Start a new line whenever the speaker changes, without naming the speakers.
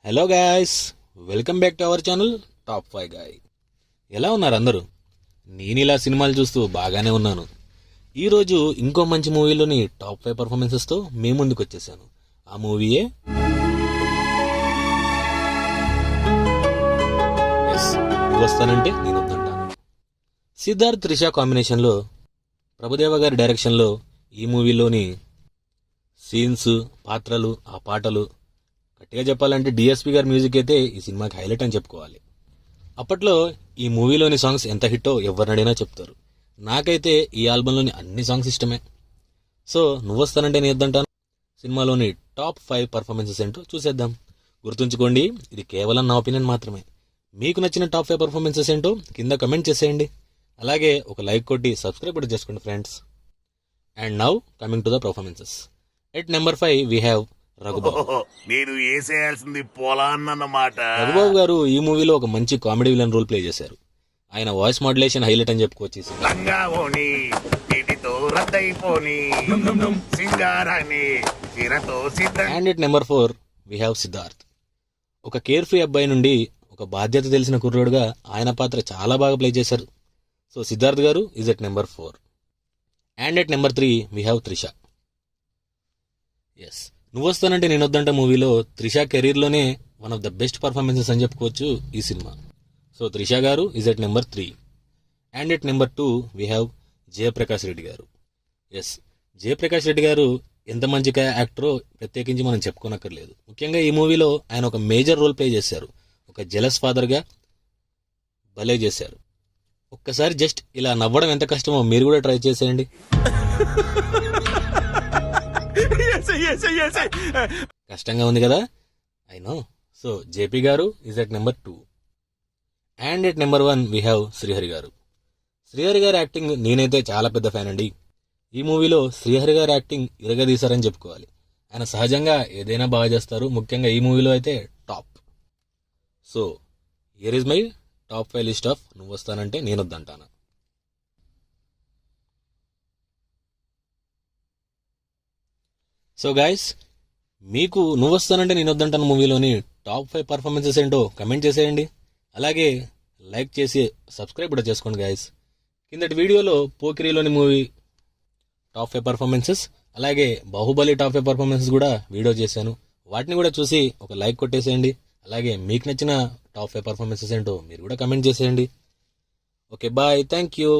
Hello guys, welcome back to our channel top 5 guy. ఎలా ఉన్నారు అందరూ? నేను ఇలా సినిమాలు చూస్తూ బాగానే ఉన్నాను. ఈరోజు ఇంకో మంచి మూవీలోని టాప్ 5 పర్ఫార్మెన్సెస్తో మీ ముందుకు వచ్చేసాను. ఆ మూవీయే వస్తానంటే నేను వద్దంటాను. సిద్ధార్థ్ త్రిష కాంబినేషన్లో ప్రభుదేవ గారి డైరెక్షన్లో ఈ మూవీలోని సీన్స్, పాత్రలు, ఆ పాటలు, గట్టిగా చెప్పాలంటే డిఎస్పి గారి మ్యూజిక్ అయితే ఈ సినిమాకి హైలైట్ అని చెప్పుకోవాలి. అప్పట్లో ఈ మూవీలోని సాంగ్స్ ఎంత హిట్టో ఎవరినడినా చెప్తారు. నాకైతే ఈ ఆల్బంలోని అన్ని సాంగ్స్ ఇష్టమే. సో నువ్వు వస్తానంటే నేను వద్దంటాను సినిమాలోని టాప్ 5 పర్ఫార్మెన్సెస్ ఏంటో చూసేద్దాం. గుర్తుంచుకోండి, ఇది కేవలం నా ఒపీనియన్ మాత్రమే. మీకు నచ్చిన టాప్ 5 పర్ఫార్మెన్సెస్ ఏంటో కింద కమెంట్ చేసేయండి. అలాగే ఒక లైక్ కొట్టి సబ్స్క్రైబ్ కూడా చేసుకోండి friends. And now coming to the performances. At number 5 we have Raghubabu.
నేను వేసేయాల్సింది పొలాన్నమాట.
రఘుబాబు గారు ఈ మూవీలో ఒక మంచి కామెడీ విలన్ రోల్ ప్లే చేశారు. ఆయన వాయిస్ మాడ్యులేషన్ హైలైట్ అని చెప్పుకోవచ్చు. And at number 4 we have Siddharth. ఒక కేర్ ఫ్రీ అబ్బాయి నుండి ఒక బాధ్యత తెలిసిన కుర్రోడుగా ఆయన పాత్ర చాలా బాగా ప్లే చేశారు. సో సిద్ధార్థ్ గారు is at number 4. And at number 3 we have Trisha. Yes, నువ్వు వస్తానంటే నేను వద్దంట మూవీలో త్రిష కెరీర్లోనే one of the best performances అని చెప్పుకోవచ్చు ఈ సినిమా. సో త్రిష గారు is at number 3. And at number 2 we have Jayaprakash Reddy గారు. ఎస్, జయప్రకాష్ రెడ్డి గారు ఎంత మంచి యాక్టరో ప్రత్యేకించి మనం చెప్పుకోనక్కర్లేదు. ముఖ్యంగా ఈ మూవీలో ఆయన ఒక మేజర్ రోల్ ప్లే చేశారు. ఒక జెలస్ ఫాదర్గా భలే చేశారు. ఒక్కసారి జస్ట్ ఇలా నవ్వడం ఎంత కష్టమో మీరు కూడా ట్రై చేసేయండి. కష్టంగా ఉంది కదా, ఐ నో. సో జేపీ గారు is at number 2. And at number 1 we have Srihari గారు. శ్రీహరి గారి యాక్టింగ్ నేనైతే చాలా పెద్ద ఫ్యాన్ అండి. ఈ మూవీలో శ్రీహరి గారి యాక్టింగ్ ఇరగదీశారని చెప్పుకోవాలి. ఆయన సహజంగా ఏదైనా బాగా చేస్తారు. ముఖ్యంగా ఈ మూవీలో అయితే top. So here is my top 5 list of నువ్వు వస్తానంటే నేను వద్దంటాను. సో గైస్, మీకు నువ్వు వస్తానంటే నేను వద్దంటాను మూవీలోని టాప్ 5 పర్ఫార్మెన్సెస్ ఏంటో కమెంట్ చేసేయండి. అలాగే లైక్ చేసి సబ్స్క్రైబ్ కూడా చేసుకోండి గైస్. కిందటి వీడియోలో పోకిరీలోని మూవీ టాప్ 5 పర్ఫార్మెన్సెస్, అలాగే బాహుబలి టాప్ 5 పర్ఫార్మెన్సెస్ కూడా వీడియో చేశాను. వాటిని కూడా చూసి ఒక లైక్ కొట్టేసేయండి. అలాగే మీకు నచ్చిన టాప్ 5 పర్ఫార్మెన్సెస్ ఏంటో మీరు కూడా కమెంట్ చేసేయండి. Okay, bye, thank you.